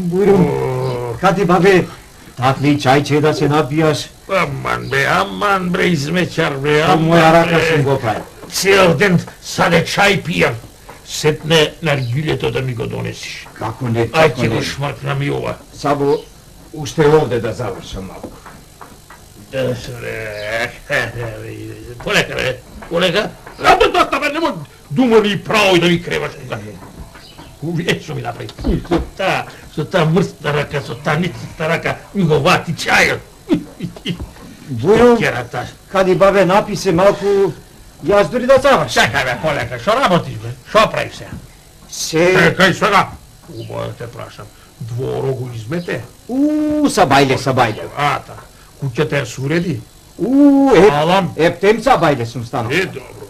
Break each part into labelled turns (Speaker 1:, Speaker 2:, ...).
Speaker 1: Бујро, каде бабе? Так ли чајче да се напијаш?
Speaker 2: Аман бре, измечар бре,
Speaker 1: Моја рака сум го прави.
Speaker 2: Цел ден саде чај пијам. Сетне наргилето да ми го донесиш.
Speaker 1: Како не,
Speaker 2: Ај
Speaker 1: како
Speaker 2: ќе го
Speaker 1: не.
Speaker 2: шмакна ми ова.
Speaker 1: Сабо, уште овде да завршам малку.
Speaker 2: Полека бе, полека. Абе, доста бе, немој думали и право да ми креваш. Увече ми направи. Со таа мртна рака, со таа ницата рака, ми го вати чајот.
Speaker 1: Бујро, каде бабе написе малку, јас дури да завршам.
Speaker 2: Чакај бе, полека, шо работиш бе? Шо правиш сега? Чекај сега. Убаво те прашам, дворо го измете?
Speaker 1: Сабајле.
Speaker 2: Ата, куќата ја се уреди?
Speaker 1: Алам. Ептем сабајле сум станал.
Speaker 2: Добро.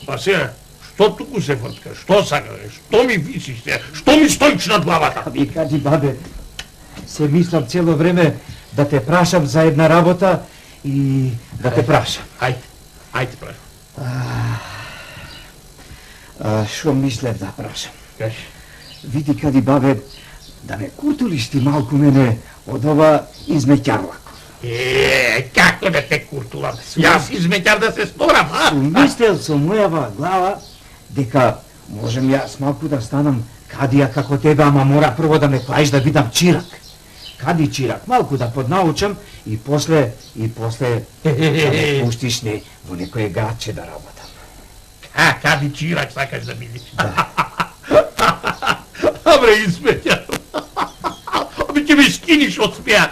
Speaker 2: Па сега, што туку се врткаш? Што сакаш? Што ми висиш сега? Што ми стоиш над главата?
Speaker 1: Кади бабе, се мислам цело време да те прашам за една работа и да те прашам.
Speaker 2: Ајде прашам.
Speaker 1: Шо мислев да прашам?
Speaker 2: Кажи.
Speaker 1: Види кади бабе, да ме куртулиш ти малку мене од ова измеќарлак.
Speaker 2: Како да те куртулам? Јас измеќар да се сторам, а?
Speaker 1: Мислел со мојава глава дека можем јас малку да станам кадија како тебе, ама мора прво да ме клаиш да бидам чирак. Кади чирак, малку да поднаучам и после да ме пуштиш во некој градче да работам.
Speaker 2: Кади чирак сакаш да бидиш? Абре, измеќар. Абе, ќе ме скиниш од смеа.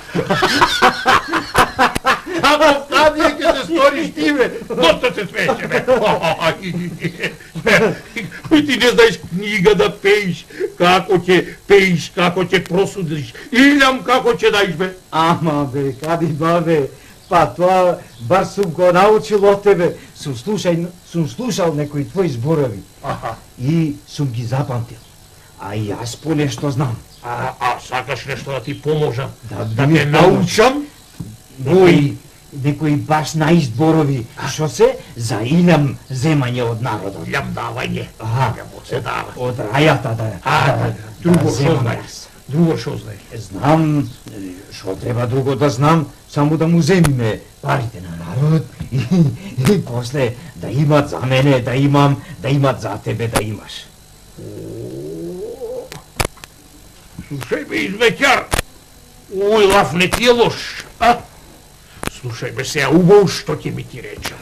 Speaker 2: Амо, каде ќе се сториш ти, бе? Доста се смееше, бе. Ти не знаеш книга да пееш, како ќе пееш, како ќе просудиш. Илјам како ќе даиш, бе.
Speaker 1: Ама, бе, кади бабе, па тоа бар сум го научил од тебе. Сум слушал некои твои зборови и сум ги запамтил. А јас понешто знам.
Speaker 2: Сакаш нешто да ти поможам?
Speaker 1: Да те научам? Некои баш наизборови, што се за илјам земање од народот.
Speaker 2: Илјам давање. Илјам се дава.
Speaker 1: Од рајата да
Speaker 2: Друго шо знаеш? Друго шо знаеш?
Speaker 1: Знам, шо треба друго да знам, само да му земиме парите на народ и после да имат за мене, да имам, да имат за тебе, да имаш.
Speaker 2: Слушај бе, измеќар, овој лав не ти е лош, а? Слушај бе, сега убаво што ќе ми ти речам.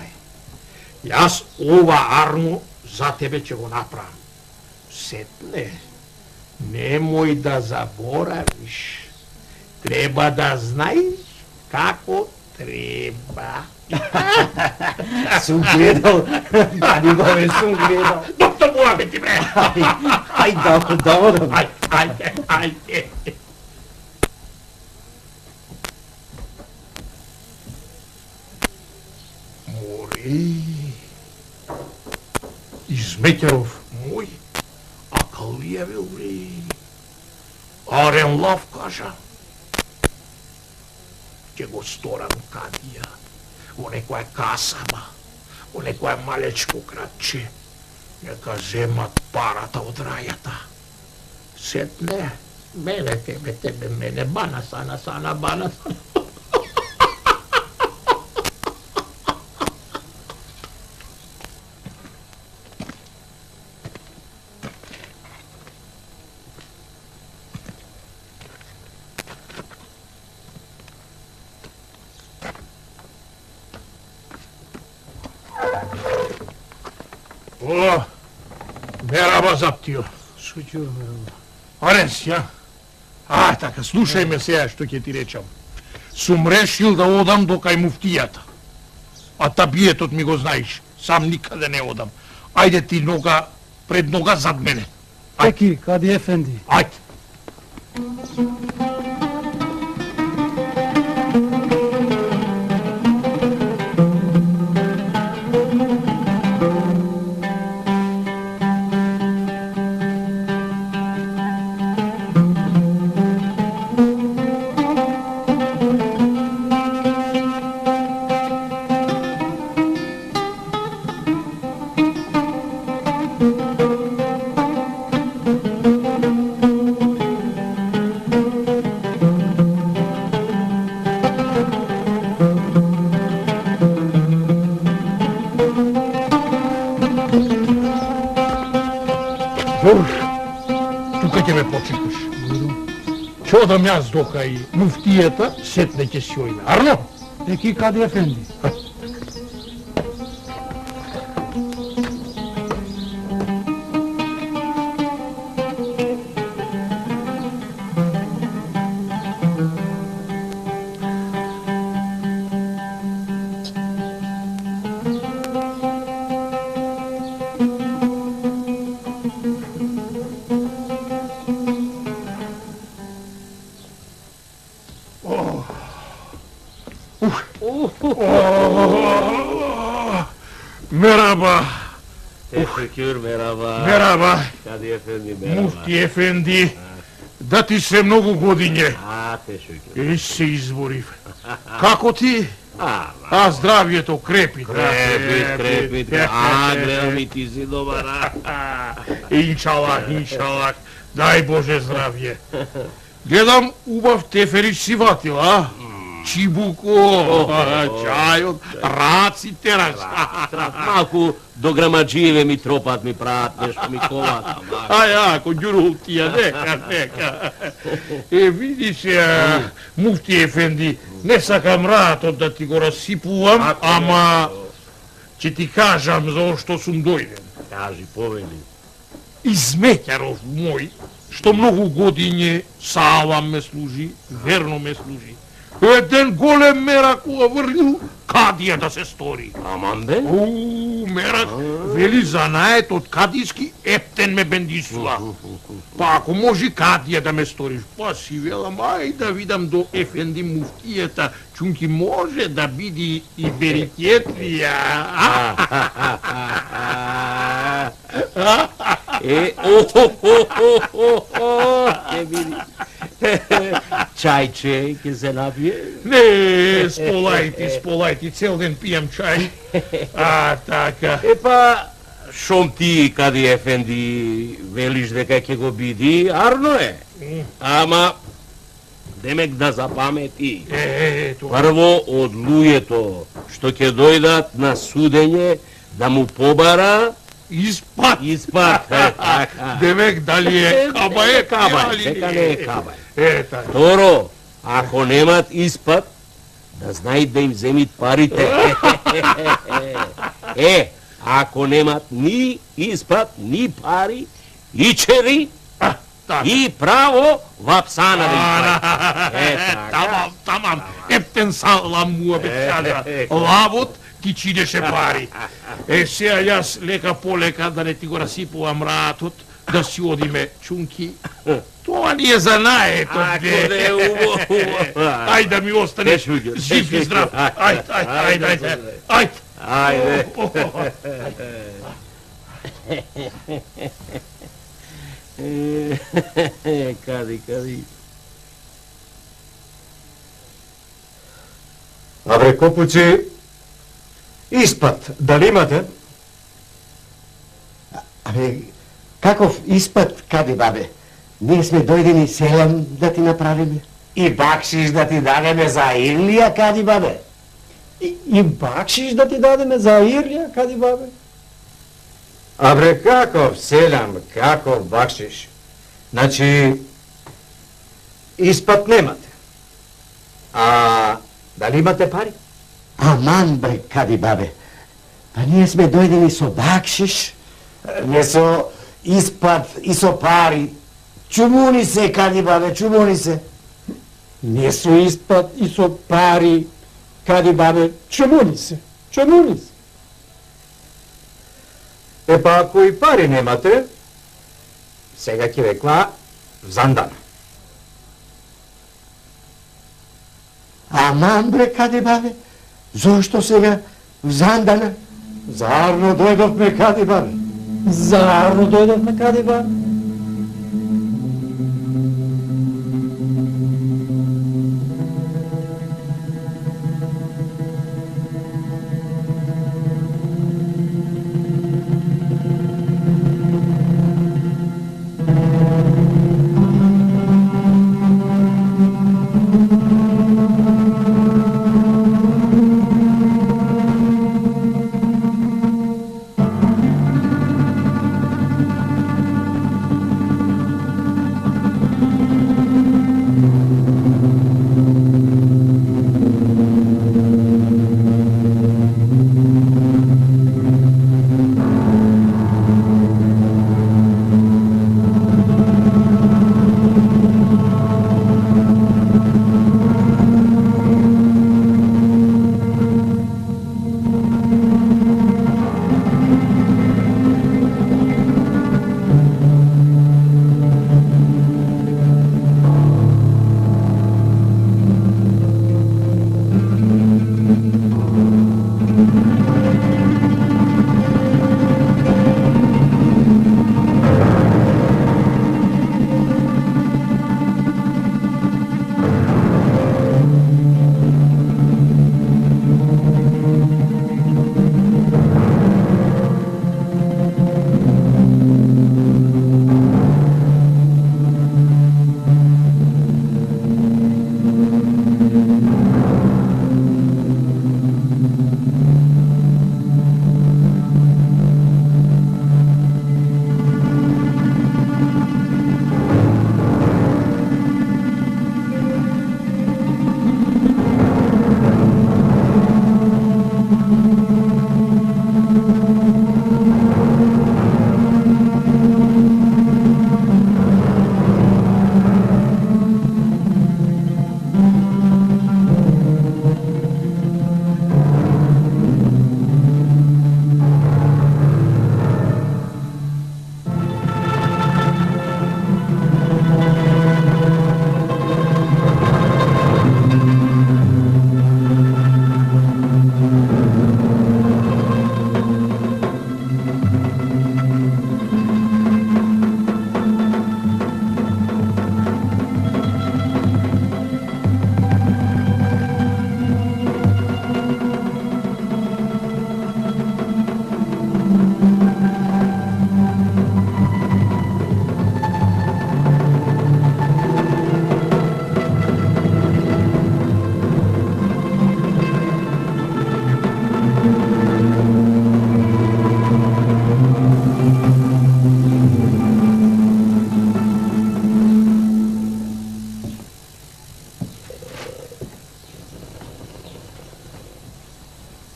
Speaker 2: Јас ова армо за тебе ќе го направам. Сетне, немој да заборавиш. Треба да знаеш како треба.
Speaker 1: Сум гледал, дали бабе, сум гледал.
Speaker 2: Доктор Муабети, бе!
Speaker 1: Ајде, да.
Speaker 2: Ајде. Измеќаров мој, акалија бе, бре. Арен лав кажа. Ќе го сторам кадија, во некоја касама, во некоја малечко кратче. Нека земат парата од рајата. Сетне, мене, тебе, мене, бана, сана, бана, сана. Мераба, Заптио.
Speaker 3: Шуќу,
Speaker 2: Арен си, а? Така, слушај ме сега што ќе ти речам. Сум решил да одам до кај муфтијата. А табиетот ми го знаеш, сам никаде не одам. Ајде ти нога пред нога зад мене.
Speaker 3: Пеки, кади ефенди?
Speaker 2: Ајде. одам јас докај муфтијата, сетне ќе си ојме. Арно?
Speaker 3: Пеки Кади Ефенди.
Speaker 2: Мераба,
Speaker 4: Тефекюр, мераба.
Speaker 2: мераба,
Speaker 4: Кади Ефенди, мераба.
Speaker 2: муфти Ефенди, да ти се многу годиње.
Speaker 4: Тефекюр.
Speaker 2: И се изборив. Како ти?
Speaker 4: Ама.
Speaker 2: А здравието крепи.
Speaker 4: Крепит. Гледам ми ти си добар.
Speaker 2: Иншалах, иншалах. Дај Боже здравје. Гледам, убав теферич си ватил, а? Чибуко, чајот, раци тераш.
Speaker 4: Малку до грамаджиеве ми тропат ми прават, нешто ми коват.
Speaker 2: Ако ѓурул тија, нека. Видиш, муфти Ефенди, не сакам ратот да ти го расипувам, ама ќе ти кажам за што сум дојден.
Speaker 4: Кажи, повели.
Speaker 2: Измеќаров мој, што многу годиње салам ме служи, верно ме служи. Еден голем мерак врнил, кадија да се стори.
Speaker 4: Аман бе?
Speaker 2: Мерак, вели занает од кадиски ептен ме бендисува. Па ако може кадија да ме сториш, па си велам, ај да видам до Ефенди муфтијата, чунки може да биди и берикетлија.
Speaker 4: Ке види. Чајче, ке се напие?
Speaker 2: Не, сполајти, цел ден пијам чај. Така.
Speaker 4: Епа, шом ти, Кади Ефенди, велиш дека ќе го биди, арно е. Ама, демек да запамети.
Speaker 2: Тоа.
Speaker 4: Прво од луѓето што ќе дојдат на судење да му побара
Speaker 2: Испад. Демек дали е кабај,
Speaker 4: Кабај, дека не е кабај.
Speaker 2: Така.
Speaker 4: Второ, ако немат испад, да знаат да им земит парите. Ако немат ни испад, ни пари, и чери, и право вапсана да им прави.
Speaker 2: Тамам, ептен салам му обещана. Лавот ти чинеше пари. Сеја јас лека полека да не ти го расипувам ратот, да си одиме, чунки. Тоа ни е занаето,
Speaker 4: Ако не е убаво.
Speaker 2: Ајде да ми останеш жив и здрав. Ајде.
Speaker 4: Ајде. Кади.
Speaker 5: Абре, копуци, испад, дали имате?
Speaker 6: Абе, каков испад, Кади бабе? Ние сме дојдени селам да ти направиме.
Speaker 1: И бакшиш да ти дадеме за Ирлија, Кади бабе?
Speaker 3: И бакшиш да ти дадеме за Ирлија, Кади бабе?
Speaker 5: Абре, каков селам, каков бакшиш? Значи, испад немате. А дали имате пари?
Speaker 6: Аман бре, Кади бабе. Па ние сме дојдени со бакшиш, не со испад и со пари. Чумуни се, Кади бабе, чумуни се.
Speaker 3: Не со испад и со пари, Кади бабе, чумуни се.
Speaker 5: Епа, ако и пари немате, сега ќе рекла Зандана.
Speaker 6: Аман бре, Кади бабе, зошто сега в Зандана?
Speaker 5: Заарно дојдовме, Кади бабе.
Speaker 3: Заарно дојдовме, Кади бабе?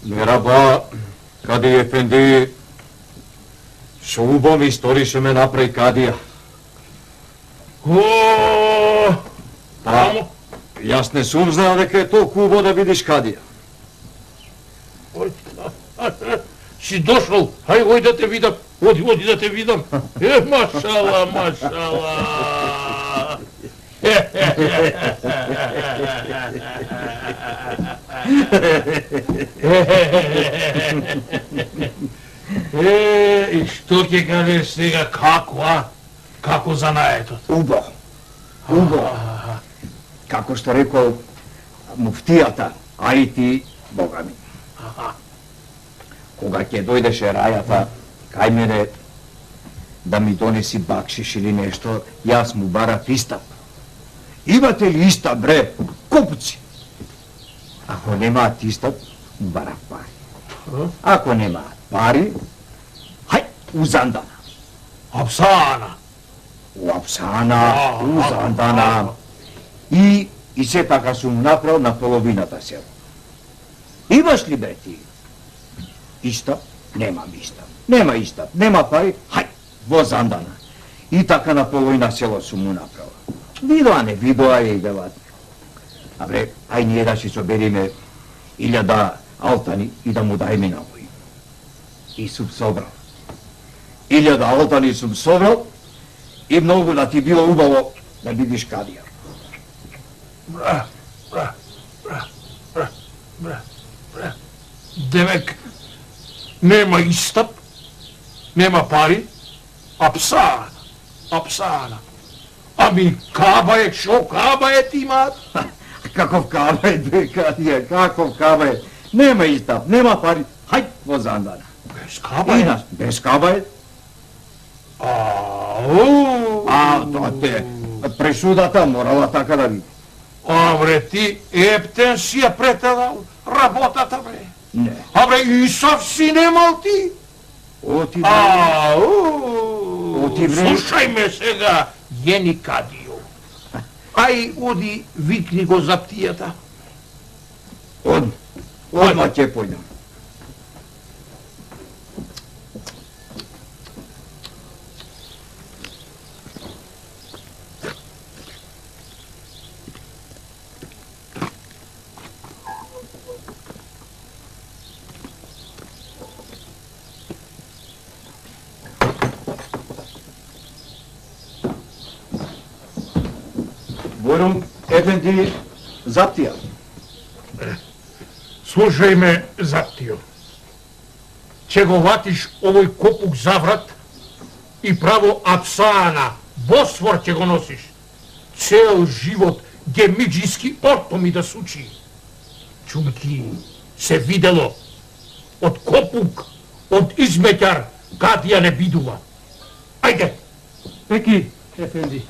Speaker 5: Мераба, Кади Ефенди, шо убави истории шо ме направи Кадија.
Speaker 2: Амо,
Speaker 5: Јас не сум знаел дека е толку убаво да видиш Кадија.
Speaker 2: си дошол, оди да те видам, оди да те видам. Машала, машала. И што ќе кажеш сега, како занаетот?
Speaker 1: Убаво. Како што рекол муфтијата, а и ти, Бога ми. Кога ќе дојдеше рајата кај мене да ми донеси бакшиш или нешто, јас му барав истап. Имате ли истап, бре, купци? Ако немаат истап, му барав пари. Ако немаат пари, хај, узандана.
Speaker 2: Апсана.
Speaker 1: У Апсана, узандана. И се така сум направил на половината село. Имаш ли, бре, ти? Истап? Немам истап. Нема истап, нема пари, хај, во зандана. И така на половина село сум му направил. Видоа, не видоа и велат. А бре, ај ние да си собериме 1000 алтани и да му дајме на овој. И сум собрал. 1000 алтани сум собрал и многу да ти било убаво да видиш Кадија.
Speaker 2: Демек, нема истап, нема пари, апсана. Ами кабајет, шо кабајет имаат?
Speaker 1: Каков кабајет, бе, Кадија, каков кабајет? Нема истап, нема пари, хај во зандана.
Speaker 2: Без кабајет?
Speaker 1: Без кабајет? тоа те, пресудата морала така да биде.
Speaker 2: Бре, ти ептен си ја претедал работата, бре.
Speaker 1: Не.
Speaker 2: Бре, Исав си немал ти?
Speaker 1: Оти, бре. Оти, бре.
Speaker 2: Слушај ме сега, Јени Кадио. Ај, оди, викни го заптијата.
Speaker 1: Одма ќе појдам. Бојрум, ефенди, заптија.
Speaker 2: Слушај ме, заптио. Ќе го ватиш овој копук заврат и право Апсана, Босфор ќе го носиш. Цел живот гемиджиски ортоми да сучи. Чумки, се видело. Од копук, од изметјар, Кадија не бидува. Ајде!
Speaker 3: Пеки, ефенди.